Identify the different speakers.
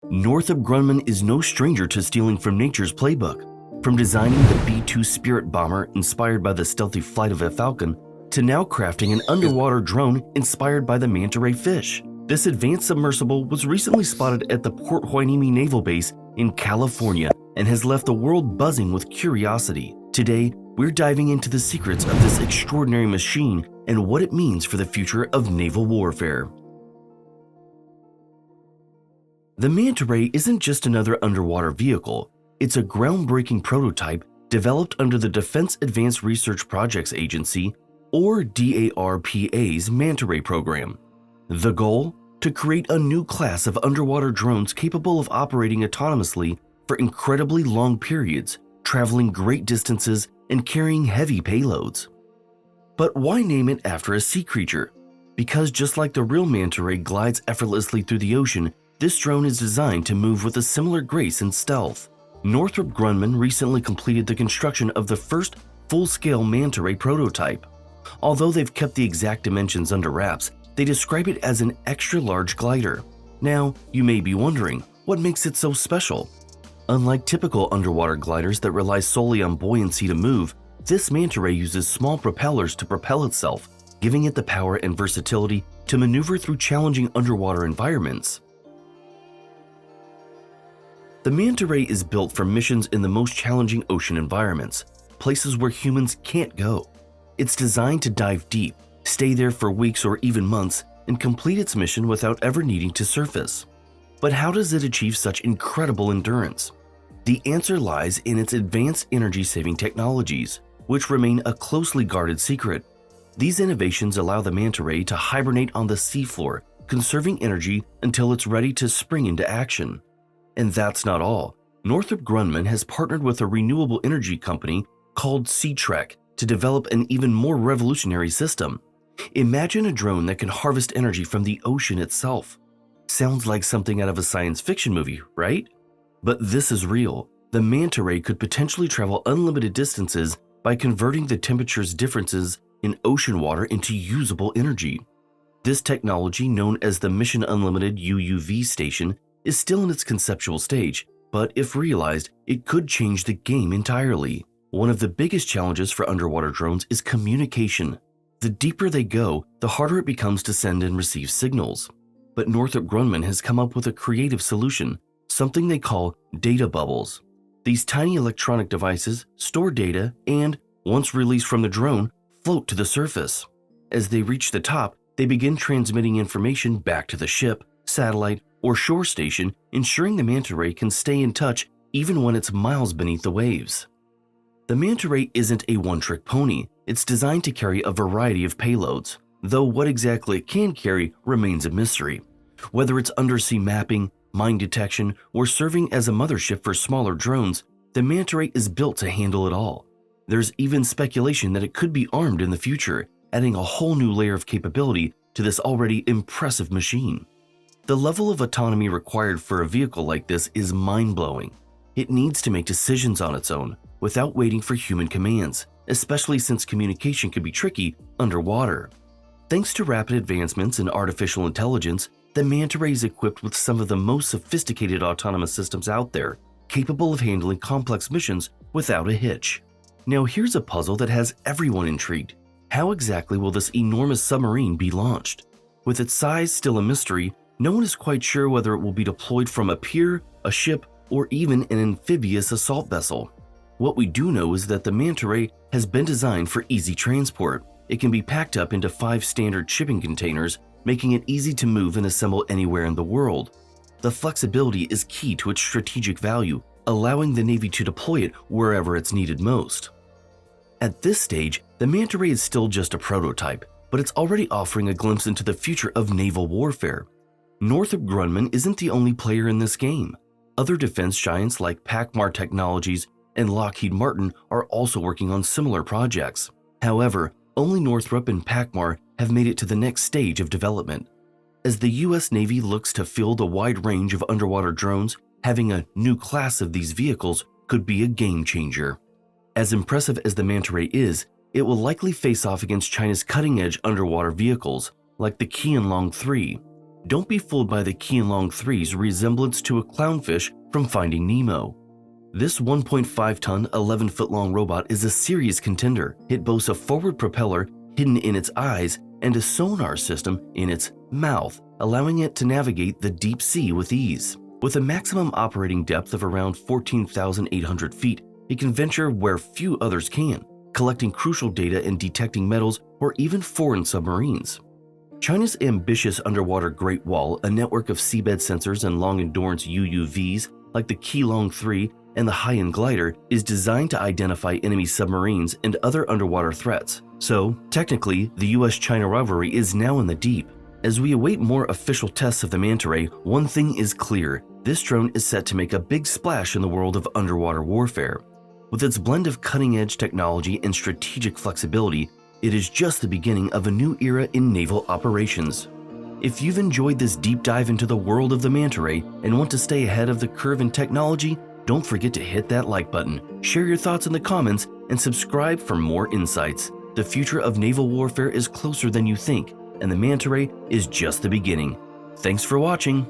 Speaker 1: Northrop Grumman is no stranger to stealing from nature's playbook. From designing the B-2 Spirit bomber inspired by the stealthy flight of a falcon, to now crafting an underwater drone inspired by the Manta Ray fish. This advanced submersible was recently spotted at the Port Hueneme Naval Base in California and has left the world buzzing with curiosity. Today, we're diving into the secrets of this extraordinary machine and what it means for the future of naval warfare. The Manta Ray isn't just another underwater vehicle. It's a groundbreaking prototype developed under the Defense Advanced Research Projects Agency, or DARPA's Manta Ray program. The goal? To create a new class of underwater drones capable of operating autonomously for incredibly long periods, traveling great distances, and carrying heavy payloads. But why name it after a sea creature? Because just like the real Manta Ray glides effortlessly through the ocean, this drone is designed to move with a similar grace and stealth. Northrop Grumman recently completed the construction of the first full-scale Manta Ray prototype. Although they've kept the exact dimensions under wraps, they describe it as an extra-large glider. Now, you may be wondering, what makes it so special? Unlike typical underwater gliders that rely solely on buoyancy to move, this Manta Ray uses small propellers to propel itself, giving it the power and versatility to maneuver through challenging underwater environments. The Manta Ray is built for missions in the most challenging ocean environments, places where humans can't go. It's designed to dive deep, stay there for weeks or even months, and complete its mission without ever needing to surface. But how does it achieve such incredible endurance? The answer lies in its advanced energy-saving technologies, which remain a closely guarded secret. These innovations allow the Manta Ray to hibernate on the seafloor, conserving energy until it's ready to spring into action. And that's not all. Northrop Grumman has partnered with a renewable energy company called SeaTrek to develop an even more revolutionary system. Imagine a drone that can harvest energy from the ocean itself. Sounds like something out of a science fiction movie, right? But this is real. The Manta Ray could potentially travel unlimited distances by converting the temperature's differences in ocean water into usable energy. This technology, known as the Mission Unlimited UUV station, is still in its conceptual stage, but if realized, it could change the game entirely. One of the biggest challenges for underwater drones is communication. The deeper they go, the harder it becomes to send and receive signals. But Northrop Grumman has come up with a creative solution, something they call data bubbles. These tiny electronic devices store data and, once released from the drone, float to the surface. As they reach the top, they begin transmitting information back to the ship, satellite, or shore station, ensuring the Manta Ray can stay in touch even when it's miles beneath the waves. The Manta Ray isn't a one-trick pony. It's designed to carry a variety of payloads, though what exactly it can carry remains a mystery. Whether it's undersea mapping, mine detection, or serving as a mothership for smaller drones, the Manta Ray is built to handle it all. There's even speculation that it could be armed in the future, adding a whole new layer of capability to this already impressive machine. The level of autonomy required for a vehicle like this is mind-blowing. It needs to make decisions on its own, without waiting for human commands, especially since communication can be tricky underwater. Thanks to rapid advancements in artificial intelligence, the Manta Ray is equipped with some of the most sophisticated autonomous systems out there, capable of handling complex missions without a hitch. Now here's a puzzle that has everyone intrigued. How exactly will this enormous submarine be launched? With its size still a mystery, no one is quite sure whether it will be deployed from a pier, a ship, or even an amphibious assault vessel. What we do know is that the Manta Ray has been designed for easy transport. It can be packed up into 5 standard shipping containers, making it easy to move and assemble anywhere in the world. The flexibility is key to its strategic value, allowing the Navy to deploy it wherever it's needed most. At this stage, the Manta Ray is still just a prototype, but it's already offering a glimpse into the future of naval warfare. Northrop Grumman isn't the only player in this game. Other defense giants like PACMAR Technologies and Lockheed Martin are also working on similar projects. However, only Northrop and PACMAR have made it to the next stage of development. As the US Navy looks to fill the wide range of underwater drones, having a new class of these vehicles could be a game changer. As impressive as the Manta Ray is, it will likely face off against China's cutting-edge underwater vehicles, like the Qianlong 3. Don't be fooled by the Qianlong 3's resemblance to a clownfish from Finding Nemo. This 1.5-ton, 11-foot-long robot is a serious contender. It boasts a forward propeller hidden in its eyes and a sonar system in its mouth, allowing it to navigate the deep sea with ease. With a maximum operating depth of around 14,800 feet, it can venture where few others can, collecting crucial data and detecting metals or even foreign submarines. China's ambitious underwater Great Wall, a network of seabed sensors and long-endurance UUVs like the Qianlong 3 and the Haiyan glider, is designed to identify enemy submarines and other underwater threats. So, technically, the US-China rivalry is now in the deep. As we await more official tests of the Manta Ray, one thing is clear: this drone is set to make a big splash in the world of underwater warfare. With its blend of cutting-edge technology and strategic flexibility, it is just the beginning of a new era in naval operations. If you've enjoyed this deep dive into the world of the Manta Ray and want to stay ahead of the curve in technology, don't forget to hit that like button, share your thoughts in the comments, and subscribe for more insights. The future of naval warfare is closer than you think, and the Manta Ray is just the beginning. Thanks for watching.